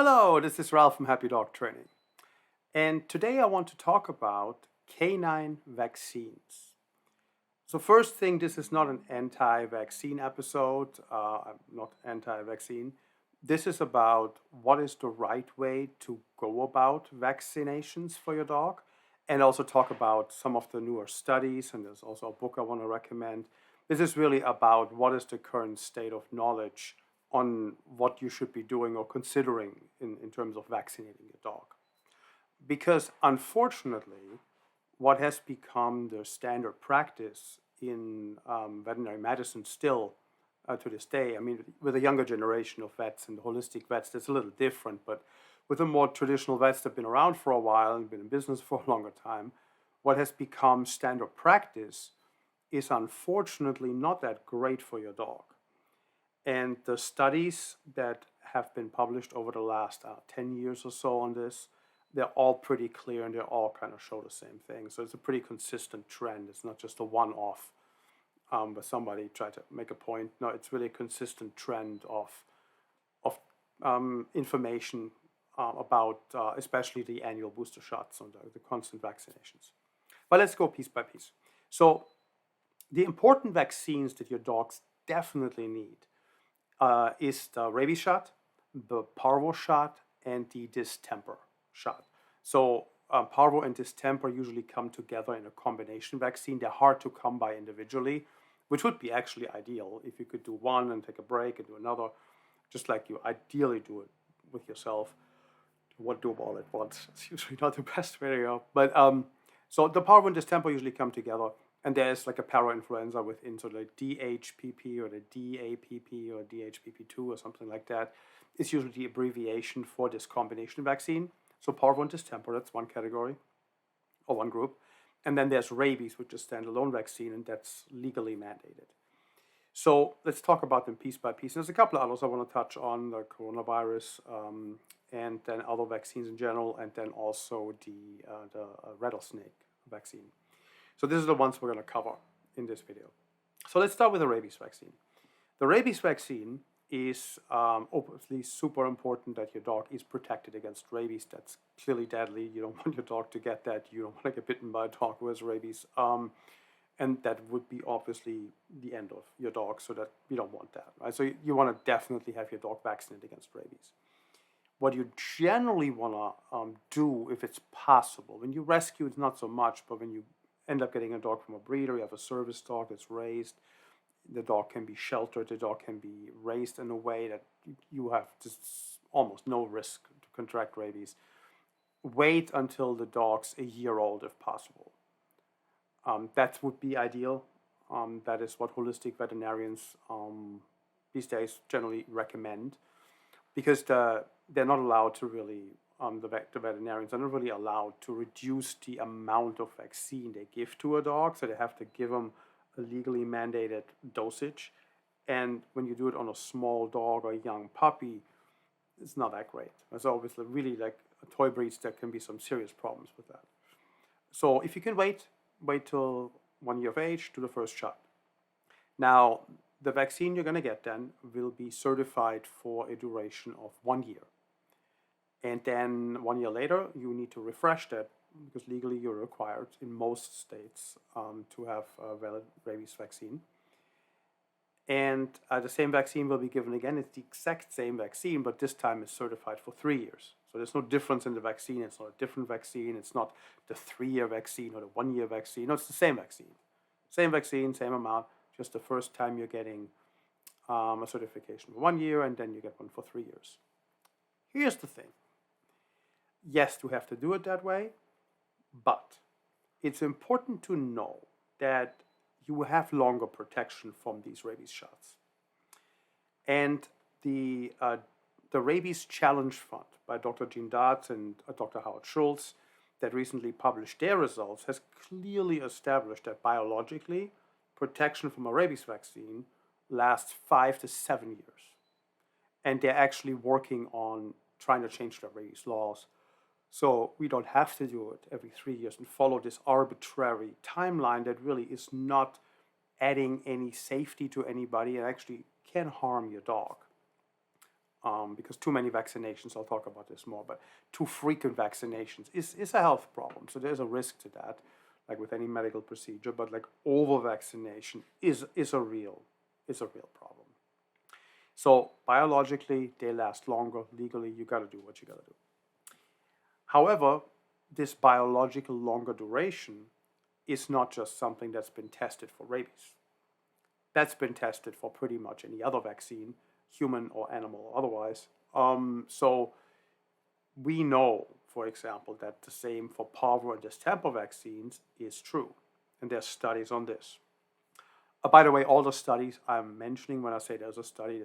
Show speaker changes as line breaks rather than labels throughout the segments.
Hello, this is Ralph from Happy Dog Training. And today I want to talk about canine vaccines. So first thing, this is not an anti-vaccine episode. I'm not anti-vaccine. This is about what is the right way to go about vaccinations for your dog, and also talk about some of the newer studies. And there's also a book I want to recommend. This is really about what is the current state of knowledge on what you should be doing or considering in terms of vaccinating your dog. Because unfortunately, what has become the standard practice in veterinary medicine still to this day, I mean, with a younger generation of vets and holistic vets, that's a little different, but with the more traditional vets that have been around for a while and been in business for a longer time, what has become standard practice is unfortunately not that great for your dog. And the studies that have been published over the last 10 years or so on this, they're all pretty clear and they all kind of show the same thing. So it's a pretty consistent trend. It's not just a one-off where somebody tried to make a point. No, it's really a consistent trend of information about especially the annual booster shots and the constant vaccinations. But let's go piece by piece. So the important vaccines that your dogs definitely need is the rabies shot, the parvo shot, and the distemper shot. So parvo and distemper usually come together in a combination vaccine. They're hard to come by individually, which would be actually ideal if you could do one and take a break and do another, just like you ideally do it with yourself. You won't do them all at once. It's usually not the best way to go. But so the parvo and distemper usually come together. And there's like a para-influenza within, so the DHPP or the DAPP or DHPP2 or something like that is usually the abbreviation for this combination vaccine. So parvo and distemper, that's one category or one group. And then there's rabies, which is standalone vaccine, and that's legally mandated. So let's talk about them piece by piece. There's a couple of others I want to touch on, the coronavirus, and then other vaccines in general, and then also the rattlesnake vaccine. So these are the ones we're going to cover in this video. So let's start with the rabies vaccine. The rabies vaccine is obviously super important that your dog is protected against rabies. That's clearly deadly. You don't want your dog to get that. You don't want to get bitten by a dog who has rabies. And that would be obviously the end of your dog, so that you don't want that, right? So you want to definitely have your dog vaccinated against rabies. What you generally want to do, if it's possible, when you rescue, it's not so much, but when you end up getting a dog from a breeder, you have a service dog that's raised, the dog can be sheltered, the dog can be raised in a way that you have just almost no risk to contract rabies. Wait until the dog's a year old if possible. That would be ideal. That is what holistic veterinarians these days generally recommend, because they're not allowed to really, the veterinarians are not really allowed to reduce the amount of vaccine they give to a dog, so they have to give them a legally mandated dosage. And when you do it on a small dog or a young puppy, it's not that great. So obviously, really like toy breeds, there can be some serious problems with that. So if you can wait till 1 year of age to the first shot. Now, the vaccine you're going to get then will be certified for a duration of 1 year. And then 1 year later, you need to refresh that, because legally you're required in most states to have a valid rabies vaccine. And the same vaccine will be given again. It's the exact same vaccine, but this time it's certified for 3 years. So there's no difference in the vaccine. It's not a different vaccine. It's not the 3-year vaccine or the 1 year vaccine. No, it's the same vaccine. Same vaccine, same amount. Just the first time you're getting a certification for 1 year, and then you get one for 3 years. Here's the thing. Yes, you have to do it that way, but it's important to know that you have longer protection from these rabies shots. And the Rabies Challenge Fund by Dr. Jean Darts and Dr. Howard Schultz that recently published their results has clearly established that biologically, protection from a rabies vaccine lasts 5 to 7 years. And they're actually working on trying to change their rabies laws, so we don't have to do it every 3 years and follow this arbitrary timeline that really is not adding any safety to anybody and actually can harm your dog. because too many vaccinations, I'll talk about this more, but too frequent vaccinations is a health problem. So there's a risk to that, like with any medical procedure, but like over vaccination is a real problem. So biologically, they last longer. Legally, you got to do what you got to do. However, this biological longer duration is not just something that's been tested for rabies. That's been tested for pretty much any other vaccine, human or animal or otherwise. So we know, for example, that the same for parvo and distemper vaccines is true. And there's studies on this. By the way, all the studies I'm mentioning, when I say there's a study,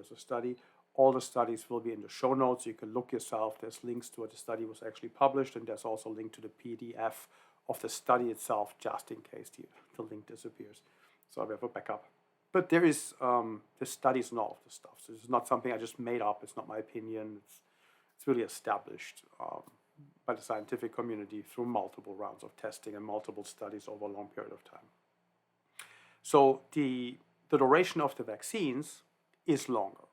all the studies will be in the show notes. You can look yourself. There's links to where the study was actually published, and there's also a link to the PDF of the study itself, just in case the link disappears. So we have a backup. But there is the studies and all of this stuff. So this is not something I just made up. It's not my opinion. It's really established by the scientific community through multiple rounds of testing and multiple studies over a long period of time. So the duration of the vaccines is longer.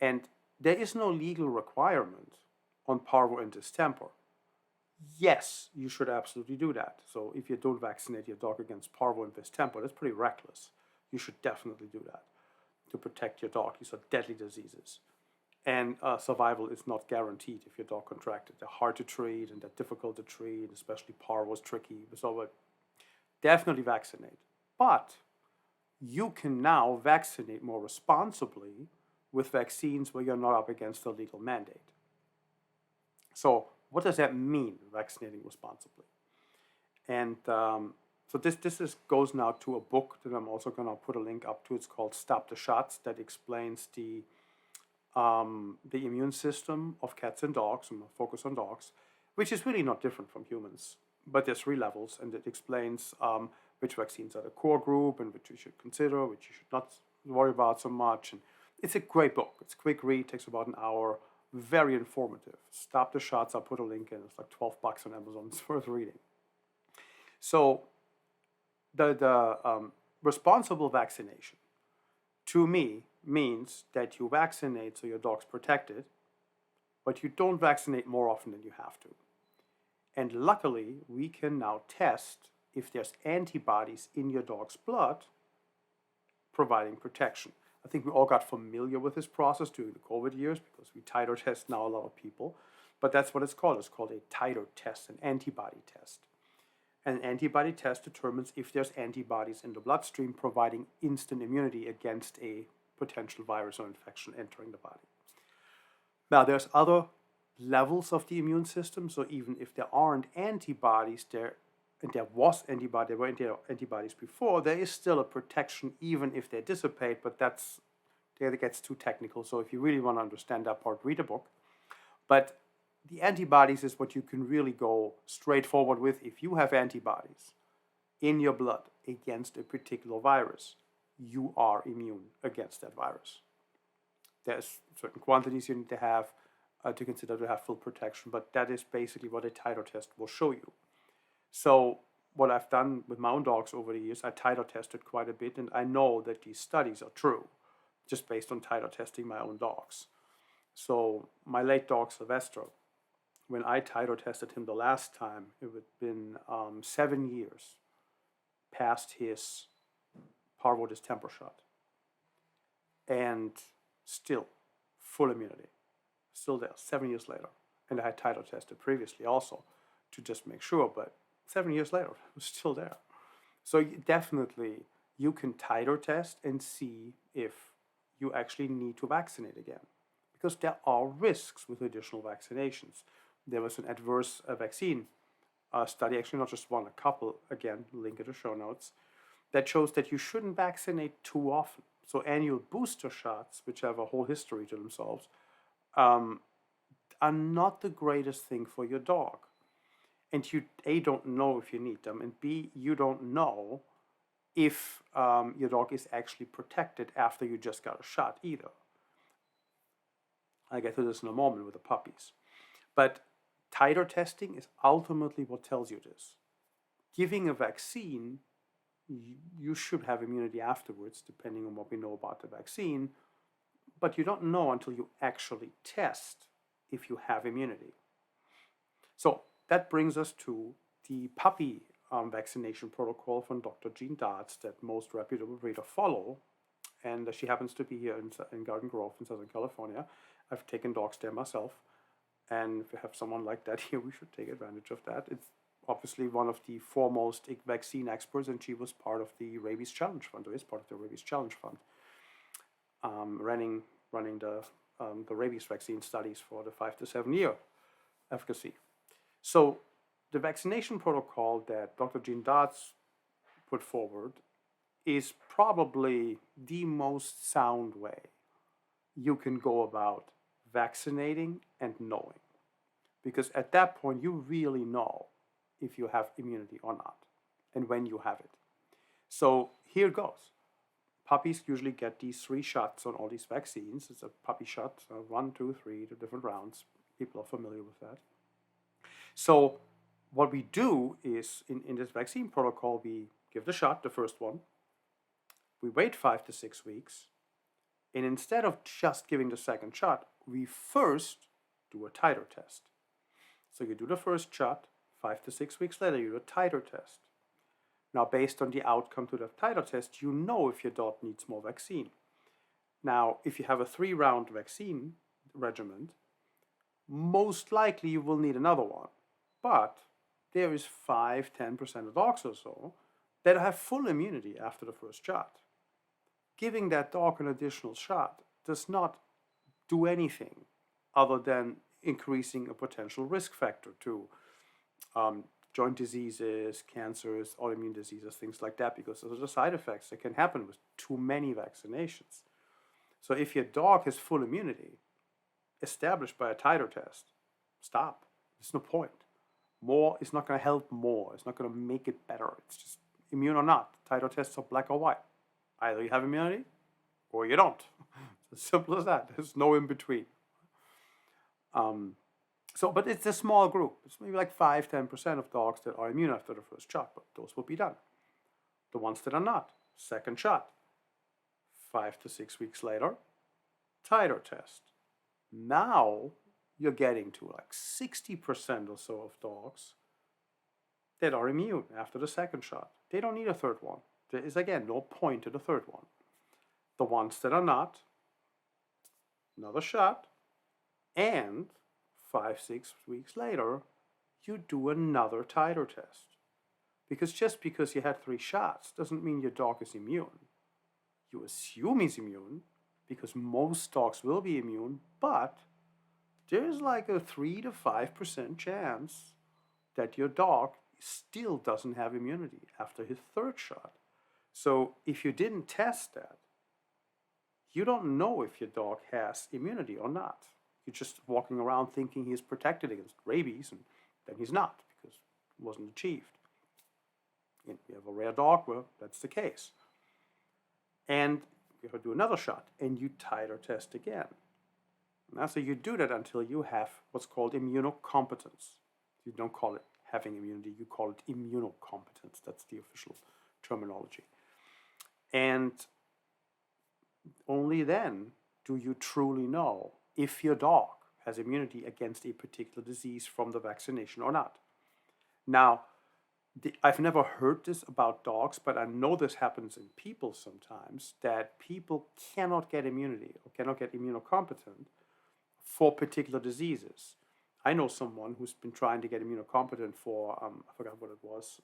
And there is no legal requirement on parvo and distemper. Yes, you should absolutely do that. So if you don't vaccinate your dog against parvo and distemper, that's pretty reckless. You should definitely do that to protect your dog. These are deadly diseases. And survival is not guaranteed if your dog contracted. They're hard to treat and they're difficult to treat, especially parvo is tricky. So definitely vaccinate. But you can now vaccinate more responsibly with vaccines where you're not up against a legal mandate. So what does that mean, vaccinating responsibly? And so this goes now to a book that I'm also going to put a link up to. It's called Stop the Shots, that explains the immune system of cats and dogs, and focus on dogs, which is really not different from humans. But there's 3 levels, and it explains which vaccines are the core group and which you should consider, which you should not worry about so much. And it's a great book. It's a quick read, takes about an hour, very informative. Stop the Shots, I'll put a link in. It's like $12 on Amazon. It's worth reading. So the responsible vaccination, to me, means that you vaccinate so your dog's protected, but you don't vaccinate more often than you have to. And luckily, we can now test if there's antibodies in your dog's blood providing protection. I think we all got familiar with this process during the COVID years because we titer test now a lot of people, but that's what it's called. It's called a titer test, an antibody test. An antibody test determines if there's antibodies in the bloodstream providing instant immunity against a potential virus or infection entering the body. Now, there's other levels of the immune system, so even if there aren't antibodies, there were antibodies before, there is still a protection even if they dissipate, but that gets too technical. So if you really want to understand that part, read a book. But the antibodies is what you can really go straight forward with. If you have antibodies in your blood against a particular virus, you are immune against that virus. There's certain quantities you need to have to consider to have full protection, but that is basically what a titer test will show you. So what I've done with my own dogs over the years, I titer tested quite a bit, and I know that these studies are true, just based on titer testing my own dogs. So my late dog, Sylvester, when I titer tested him the last time, it would have been 7 years past his parvo distemper shot. And still, full immunity. Still there, 7 years later. And I had titer tested previously also to just make sure, but 7 years later, it was still there. So definitely, you can titer test and see if you actually need to vaccinate again. Because there are risks with additional vaccinations. There was an adverse vaccine study, actually not just one, a couple, again, link in the show notes, that shows that you shouldn't vaccinate too often. So annual booster shots, which have a whole history to themselves, are not the greatest thing for your dog. And you, A, don't know if you need them, and B, you don't know if your dog is actually protected after you just got a shot either. I'll get to this in a moment with the puppies. But titer testing is ultimately what tells you this. Giving a vaccine, you should have immunity afterwards, depending on what we know about the vaccine, but you don't know until you actually test if you have immunity. So that brings us to the puppy vaccination protocol from Dr. Jean Darts that most reputable breeders follow. And she happens to be here in Garden Grove in Southern California. I've taken dogs there myself. And if you have someone like that here, we should take advantage of that. It's obviously one of the foremost vaccine experts, and she was part of the Rabies Challenge Fund, or is part of the Rabies Challenge Fund, running the rabies vaccine studies for the 5 to 7 year efficacy. So the vaccination protocol that Dr. Jean Darts put forward is probably the most sound way you can go about vaccinating and knowing. Because at that point, you really know if you have immunity or not, and when you have it. So here it goes. Puppies usually get these 3 shots on all these vaccines. It's a puppy shot, 1, 2, 3, the different rounds. People are familiar with that. So what we do is, in this vaccine protocol, we give the shot, the first one. We wait 5 to 6 weeks. And instead of just giving the second shot, we first do a titer test. So you do the first shot, 5 to 6 weeks later, you do a titer test. Now, based on the outcome to the titer test, you know if your dog needs more vaccine. Now, if you have a 3-round vaccine regimen, most likely you will need another one. But there is 5-10% of dogs or so that have full immunity after the first shot. Giving that dog an additional shot does not do anything other than increasing a potential risk factor to joint diseases, cancers, autoimmune diseases, things like that, because those are the side effects that can happen with too many vaccinations. So if your dog has full immunity established by a titer test, stop. There's no point. More is not going to help more. It's not going to make it better. It's just immune or not. Titer tests are black or white. Either you have immunity or you don't. It's as simple as that. There's no in between. But it's a small group. It's maybe like 5-10% of dogs that are immune after the first shot, but those will be done. The ones that are not, second shot. 5 to 6 weeks later, titer test. Now you're getting to like 60% or so of dogs that are immune after the second shot. They don't need a third one. There is, again, no point to the third one. The ones that are not, another shot, and 5-6 weeks later, you do another titer test. Because just because you had 3 shots doesn't mean your dog is immune. You assume he's immune, because most dogs will be immune, but there's like a 3 to 5% chance that your dog still doesn't have immunity after his 3rd shot. So if you didn't test that, you don't know if your dog has immunity or not. You're just walking around thinking he's protected against rabies, and then he's not, because it wasn't achieved. And you have a rare dog, well, that's the case. And you have to do another shot, and you titer test again. Now, so you do that until you have what's called immunocompetence. You don't call it having immunity, you call it immunocompetence. That's the official terminology. And only then do you truly know if your dog has immunity against a particular disease from the vaccination or not. Now, I've never heard this about dogs, but I know this happens in people sometimes, that people cannot get immunity or cannot get immunocompetent for particular diseases. I know someone who's been trying to get immunocompetent for, I forgot what it was,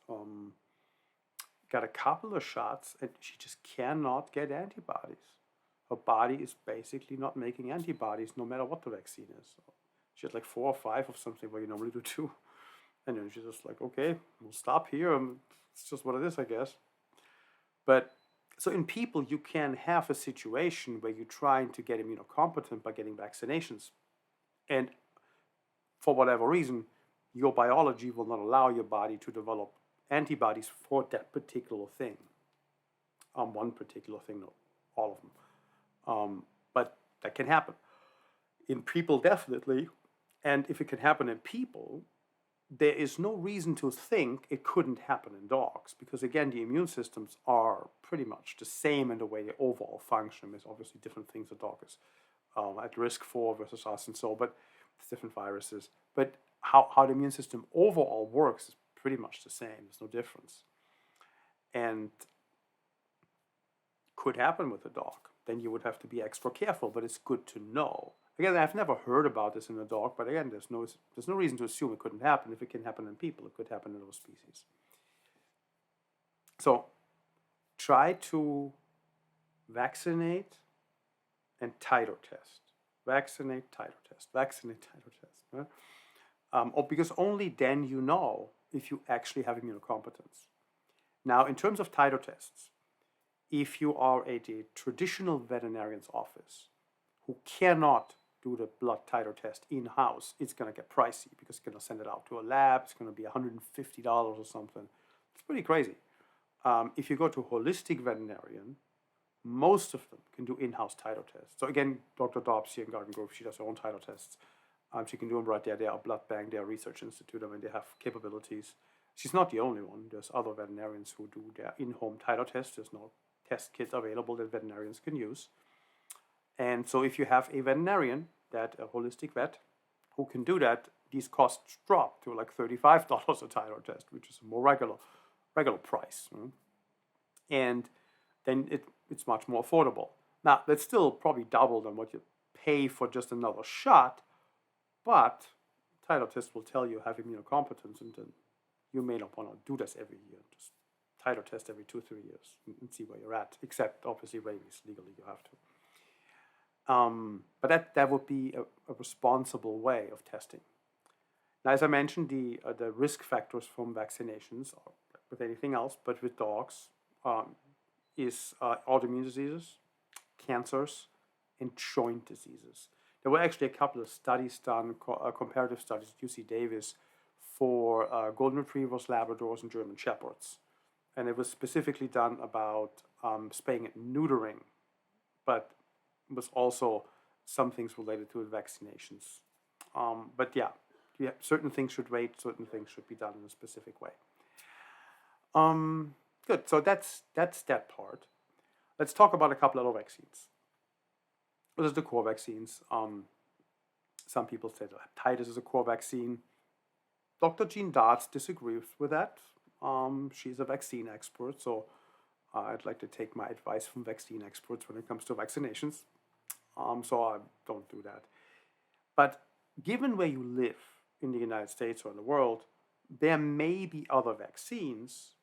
got a couple of shots, and she just cannot get antibodies. Her body is basically not making antibodies no matter what the vaccine is. So she had like 4 or 5 of something where you normally do 2. And then she's just like, okay, we'll stop here. It's just what it is, I guess. But so in people, you can have a situation where you're trying to get immunocompetent by getting vaccinations. And for whatever reason, your biology will not allow your body to develop antibodies for that particular thing. One particular thing, not all of them. But that can happen. In people, definitely. And if it can happen in people, there is no reason to think it couldn't happen in dogs, because again, the immune systems are pretty much the same in the way they overall function. There's obviously different things a dog is at risk for versus us, and so, but it's different viruses. But how the immune system overall works is pretty much the same. There's no difference. And could happen with a dog. Then you would have to be extra careful, but it's good to know. Again, I've never heard about this in a dog, but again, there's no reason to assume it couldn't happen. If it can happen in people, it could happen in those species. So try to vaccinate and titer test. Vaccinate, titer test. Vaccinate, titer test. Right? Because only then you know if you actually have immunocompetence. Now, in terms of titer tests, if you are at a traditional veterinarian's office who cannot do the blood titer test in-house, it's going to get pricey because it's going to send it out to a lab. It's going to be $150 or something. It's pretty crazy. If you go to a holistic veterinarian, most of them can do in-house titer tests. So again, Dr. Dobbs here in Garden Grove, she does her own titer tests. She can do them right there. They are a blood bank, they are a research institute. I mean, they have capabilities. She's not the only one. There's other veterinarians who do their in-home titer tests. There's no test kits available that veterinarians can use. And so if you have a veterinarian, a holistic vet, who can do that, these costs drop to like $35 a titer test, which is a more regular price. And then it's much more affordable. Now, that's still probably double than what you pay for just another shot, but titer test will tell you have immunocompetence, and then you may not want to do this every year. Just titer test every 2-3 years and see where you're at, except obviously rabies. Legally, you have to. But that would be a responsible way of testing. Now, as I mentioned, the risk factors from vaccinations, or with anything else, but with dogs, is autoimmune diseases, cancers, and joint diseases. There were actually a couple of studies done, comparative studies at UC Davis, for golden retrievers, Labradors, and German Shepherds. And it was specifically done about spaying and neutering, but it was also some things related to vaccinations. But yeah, certain things should wait, certain things should be done in a specific way. Good, so that's that part. Let's talk about a couple other vaccines. What is the core vaccines? Some people say that hepatitis is a core vaccine. Dr. Jean Darts disagrees with that. She's a vaccine expert, so I'd like to take my advice from vaccine experts when it comes to vaccinations. So I don't do that. But given where you live in the United States or in the world, there may be other vaccines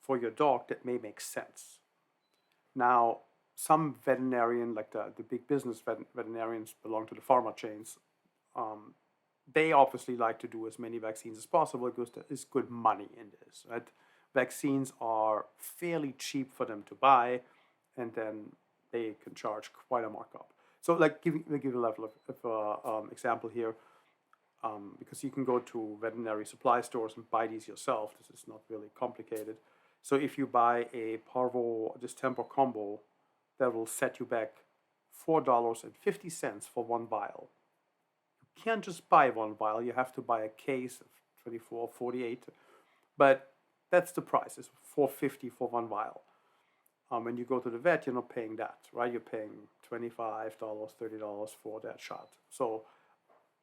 for your dog that may make sense. Now, some veterinarian, like the big business veterinarians belong to the pharma chains, they obviously like to do as many vaccines as possible because there is good money in this, right? Vaccines are fairly cheap for them to buy, and then they can charge quite a markup. So, like, give you a level of example here, because you can go to veterinary supply stores and buy these yourself. This is not really complicated. So, if you buy a Parvo distemper combo, that will set you back $4.50 for one vial. You can't just buy one vial. You have to buy a case of 24, 48. But that's the price. It's $4.50 for one vial. When you go to the vet, you're not paying that, right? You're paying $25, $30 for that shot. So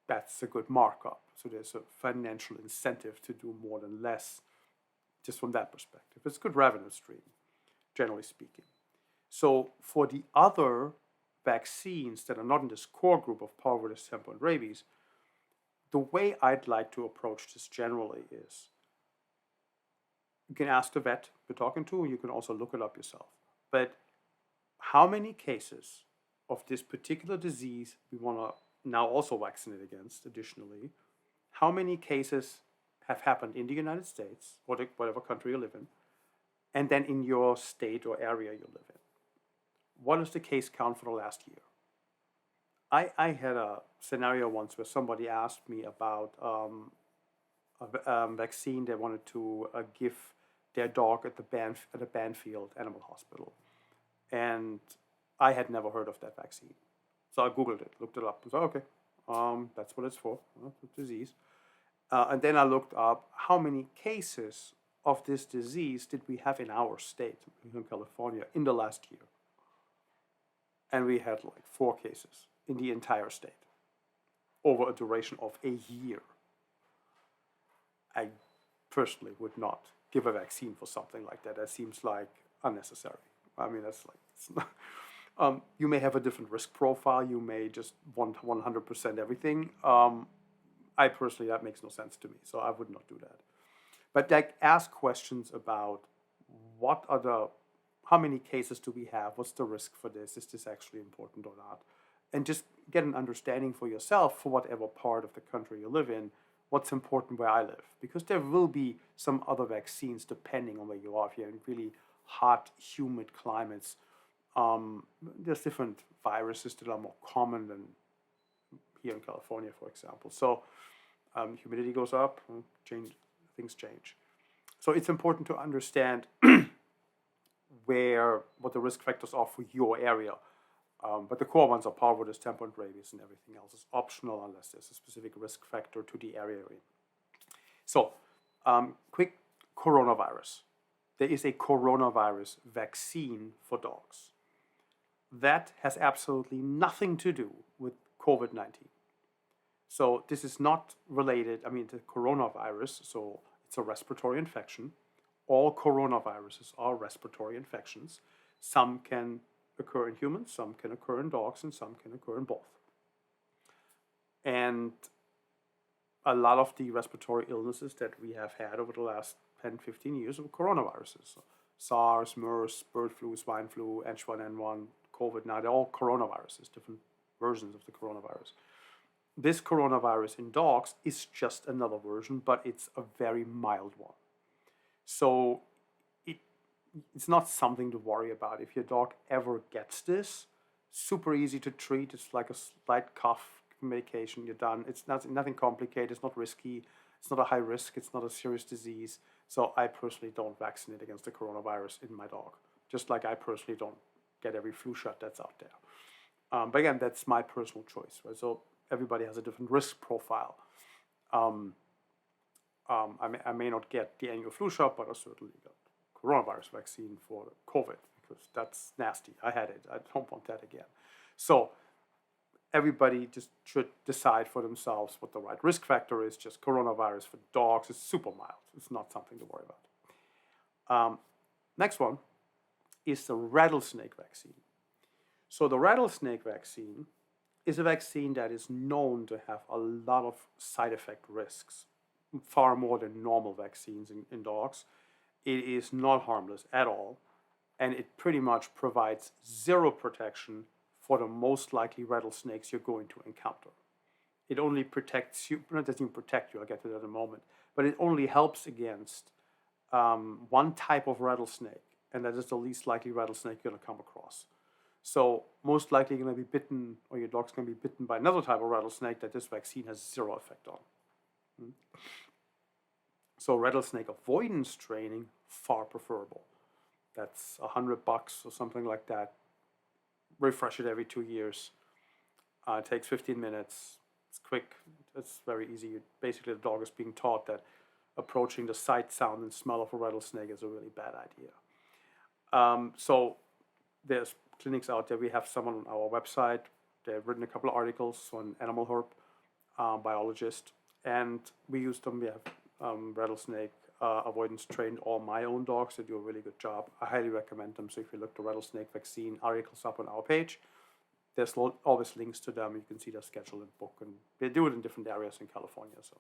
that's a good markup. So there's a financial incentive to do more than less, just from that perspective. It's a good revenue stream, generally speaking. So for the other vaccines that are not in this core group of parvo, distemper, and rabies, the way I'd like to approach this generally is you can ask the vet you're talking to, you can also look it up yourself. But how many cases of this particular disease we want to now also vaccinate against additionally? How many cases have happened in the United States, or whatever country you live in, and then in your state or area you live in? What is the case count for the last year? I had a scenario once where somebody asked me about a vaccine they wanted to give their dog at the Banfield Animal Hospital. And I had never heard of that vaccine. So I Googled it, looked it up, and said, okay, that's what it's for, it's a disease. And then I looked up how many cases of this disease did we have in our state, in California, in the last year. And we had like 4 cases in the entire state over a duration of a year. I personally would not give a vaccine for something like that. That seems like unnecessary. I mean, that's like, it's not, you may have a different risk profile. You may just want 100% everything. I personally, that makes no sense to me, so I would not do that. But like, ask questions about how many cases do we have? What's the risk for this? Is this actually important or not? And just get an understanding for yourself for whatever part of the country you live in, what's important where I live. Because there will be some other vaccines depending on where you are. If you're in really hot, humid climates, there's different viruses that are more common than here in California, for example. So humidity goes up, things change. So it's important to understand what the risk factors are for your area. But the core ones are parvovirus, temper, and rabies, and everything else is optional unless there's a specific risk factor to the area you're in. So, quick coronavirus. There is a coronavirus vaccine for dogs. That has absolutely nothing to do with COVID-19. So this is not related, to coronavirus, so it's a respiratory infection. All coronaviruses are respiratory infections. Some can occur in humans, some can occur in dogs, and some can occur in both. And a lot of the respiratory illnesses that we have had over the last 10, 15 years are coronaviruses. So SARS, MERS, bird flu, swine flu, H1N1, COVID, now they're all coronaviruses, different versions of the coronavirus. This coronavirus in dogs is just another version, but it's a very mild one. So it's not something to worry about. If your dog ever gets this, super easy to treat. It's like a slight cough medication, you're done. It's nothing complicated, it's not risky, it's not a high risk, it's not a serious disease. So I personally don't vaccinate against the coronavirus in my dog, just like I personally don't get every flu shot that's out there. But again, that's my personal choice, right? So everybody has a different risk profile. I may not get the annual flu shot, but I certainly got coronavirus vaccine for COVID because that's nasty. I had it. I don't want that again. So everybody just should decide for themselves what the right risk factor is. Just coronavirus for dogs is super mild. It's not something to worry about. Next one is the rattlesnake vaccine. So the rattlesnake vaccine is a vaccine that is known to have a lot of side effect risks, far more than normal vaccines in dogs. It is not harmless at all, and it pretty much provides zero protection for the most likely rattlesnakes you're going to encounter. It only protects you, it doesn't even protect you, I'll get to that in a moment, but it only helps against one type of rattlesnake, and that is the least likely rattlesnake you're going to come across. So most likely you're going to be bitten, or your dog's going to be bitten by another type of rattlesnake that this vaccine has zero effect on. So rattlesnake avoidance training, far preferable. That's $100 or something like that. Refresh it every 2 years. It takes 15 minutes. It's quick. It's very easy. Basically, the dog is being taught that approaching the sight, sound, and smell of a rattlesnake is a really bad idea. So there's clinics out there. We have some on our website. They've written a couple of articles on animal herp, biologist, and we use them. We have rattlesnake avoidance trained all my own dogs. They do a really good job. I highly recommend them. So if you look the rattlesnake vaccine articles up on our page, there's always links to them. You can see their schedule and book, and they do it in different areas in California. So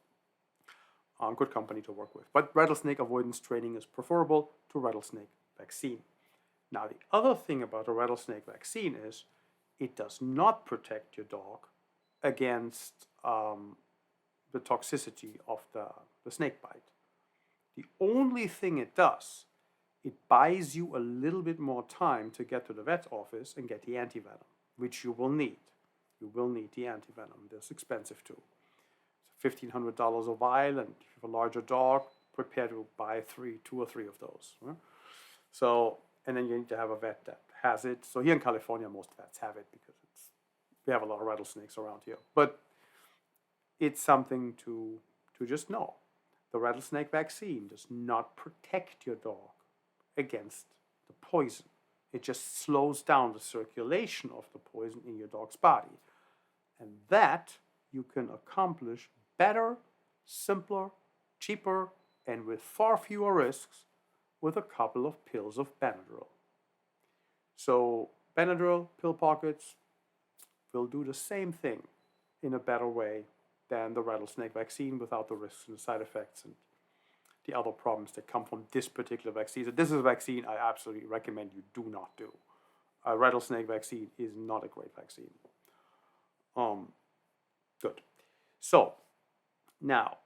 good company to work with. But rattlesnake avoidance training is preferable to rattlesnake vaccine. Now the other thing about a rattlesnake vaccine is it does not protect your dog against the toxicity of the snake bite. The only thing it does, it buys you a little bit more time to get to the vet office and get the antivenom, which you will need. You will need the antivenom. That's expensive too. It's $1,500 a vial, and if you have a larger dog, prepare to buy 2 or 3 of those. Right? So, and then you need to have a vet that has it. So here in California, most vets have it because we have a lot of rattlesnakes around here. But it's something to just know. The rattlesnake vaccine does not protect your dog against the poison. It just slows down the circulation of the poison in your dog's body. And that you can accomplish better, simpler, cheaper, and with far fewer risks with a couple of pills of Benadryl. So Benadryl pill pockets will do the same thing in a better way than the rattlesnake vaccine without the risks and the side effects and the other problems that come from this particular vaccine. So this is a vaccine I absolutely recommend you do not do. A rattlesnake vaccine is not a great vaccine. Good. So now,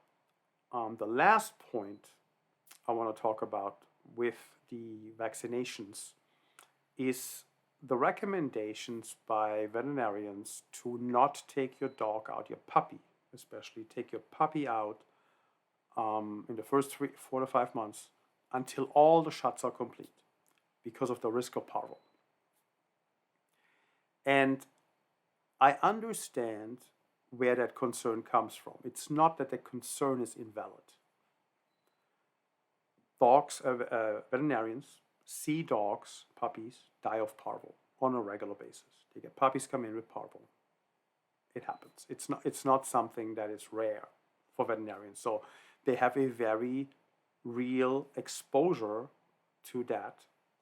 the last point I want to talk about with the vaccinations is the recommendations by veterinarians to not take your dog out, your puppy especially, take your puppy out in the first 4 to 5 months until all the shots are complete because of the risk of parvo. And I understand where that concern comes from. It's not that the concern is invalid. Veterinarians see dogs, puppies, die of parvo on a regular basis. They get puppies come in with parvo. It happens. It's not something that is rare for veterinarians. So they have a very real exposure to that,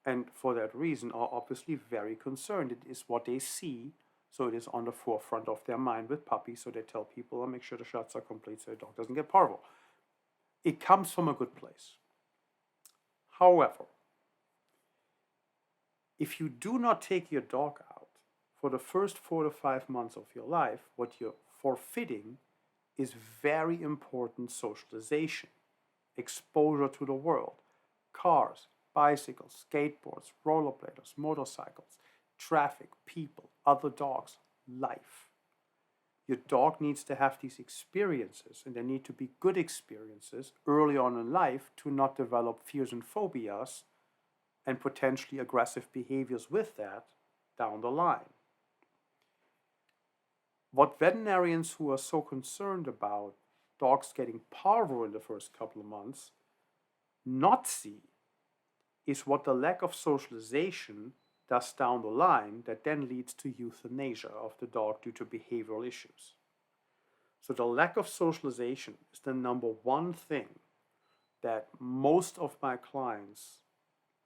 and for that reason are obviously very concerned. It is what they see, so it is on the forefront of their mind with puppies, so they tell people, oh, make sure the shots are complete so the dog doesn't get parvo. It comes from a good place. However, if you do not take your dog out for the first 4 to 5 months of your life, what you're forfeiting is very important socialization, exposure to the world, cars, bicycles, skateboards, rollerbladers, motorcycles, traffic, people, other dogs, life. Your dog needs to have these experiences, and they need to be good experiences early on in life to not develop fears and phobias and potentially aggressive behaviors with that down the line. What veterinarians who are so concerned about dogs getting parvo in the first couple of months not see is what the lack of socialization does down the line that then leads to euthanasia of the dog due to behavioral issues. So the lack of socialization is the number one thing that most of my clients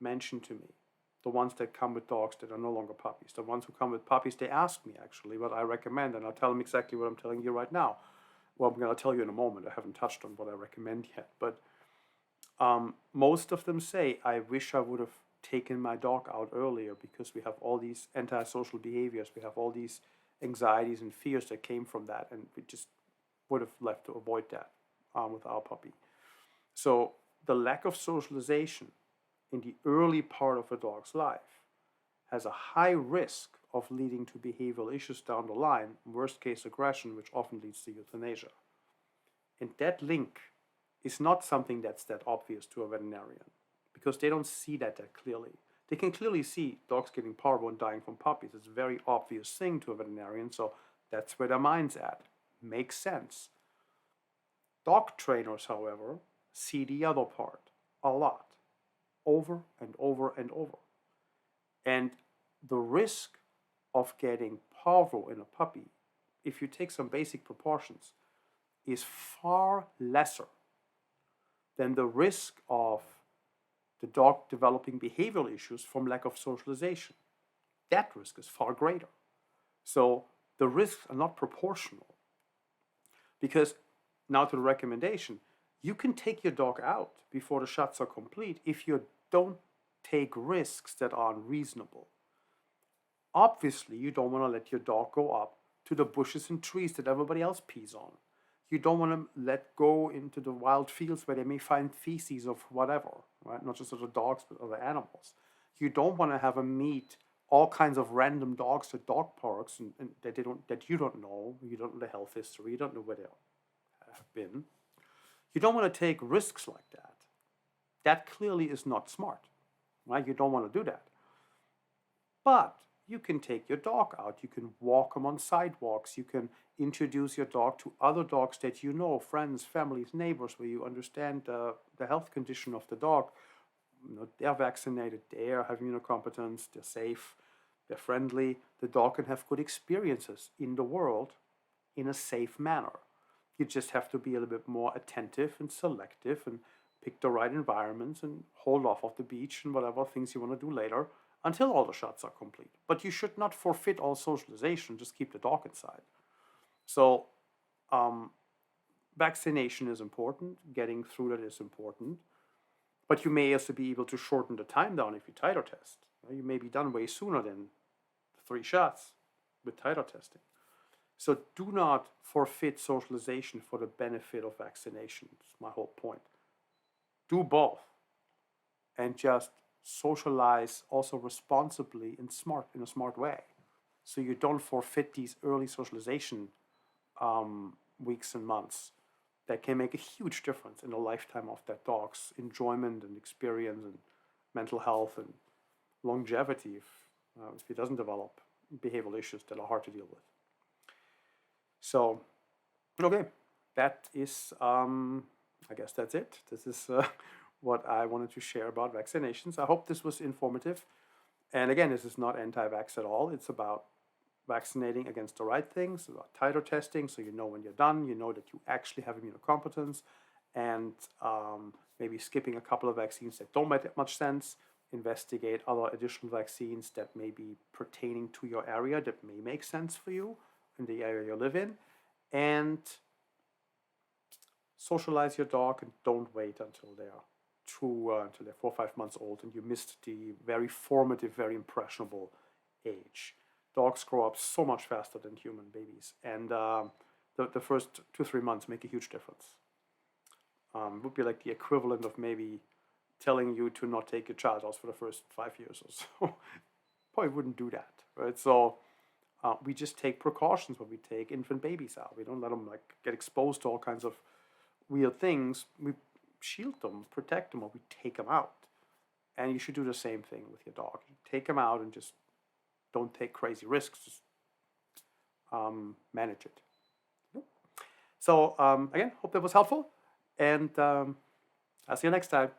mention to me. The ones that come with dogs that are no longer puppies. The ones who come with puppies, they ask me actually what I recommend, and I'll tell them exactly what I'm telling you right now. Well, I'm going to tell you in a moment. I haven't touched on what I recommend yet, but most of them say, I wish I would have taken my dog out earlier because we have all these antisocial behaviors, we have all these anxieties and fears that came from that, and we just would have left to avoid that with our puppy. So the lack of socialization in the early part of a dog's life has a high risk of leading to behavioral issues down the line, worst case aggression, which often leads to euthanasia. And that link is not something that's that obvious to a veterinarian because they don't see that clearly. They can clearly see dogs getting parvo and dying from puppies. It's a very obvious thing to a veterinarian, so that's where their mind's at. Makes sense. Dog trainers, however, see the other part a lot, over and over and over. And the risk of getting parvo in a puppy, if you take some basic proportions, is far lesser than the risk of the dog developing behavioral issues from lack of socialization. That risk is far greater. So the risks are not proportional. Because now to the recommendation, you can take your dog out before the shots are complete if you don't take risks that are unreasonable. Obviously, you don't want to let your dog go up to the bushes and trees that everybody else pees on. You don't want to let go into the wild fields where they may find feces of whatever, right? Not just other dogs, but other animals. You don't want to have them meet all kinds of random dogs at dog parks and that you don't know. You don't know the health history. You don't know where they have been. You don't want to take risks like that. That clearly is not smart, right? You don't want to do that. But you can take your dog out. You can walk them on sidewalks. You can introduce your dog to other dogs that you know, friends, families, neighbors, where you understand the health condition of the dog. You know, they're vaccinated, they have immunocompetence, they're safe, they're friendly. The dog can have good experiences in the world in a safe manner. You just have to be a little bit more attentive and selective and pick the right environments and hold off of the beach and whatever things you want to do later until all the shots are complete. But you should not forfeit all socialization, just keep the dog inside. So vaccination is important, getting through that is important, but you may also be able to shorten the time down if you titer test. You may be done way sooner than 3 shots with titer testing. So do not forfeit socialization for the benefit of vaccination. That's my whole point. Do both and just socialize also responsibly and in a smart way. So you don't forfeit these early socialization weeks and months that can make a huge difference in the lifetime of that dog's enjoyment and experience and mental health and longevity if he doesn't develop behavioral issues that are hard to deal with. So, okay, that is, I guess that's it. This is what I wanted to share about vaccinations. I hope this was informative. And again, this is not anti-vax at all. It's about vaccinating against the right things, about titer testing, so you know when you're done, you know that you actually have immunocompetence, and maybe skipping a couple of vaccines that don't make much sense. Investigate other additional vaccines that may be pertaining to your area that may make sense for you in the area you live in, and socialize your dog and don't wait until they're 4 or 5 months old and you missed the very formative, very impressionable age. Dogs grow up so much faster than human babies, and the first 2-3 months make a huge difference. It would be like the equivalent of maybe telling you to not take your child out for the first 5 years or so. Probably wouldn't do that, right? So we just take precautions when we take infant babies out. We don't let them like get exposed to all kinds of weird things. We shield them, protect them, or we take them out. And you should do the same thing with your dog. You take them out and just don't take crazy risks. Just manage it. So again, hope that was helpful, and I'll see you next time.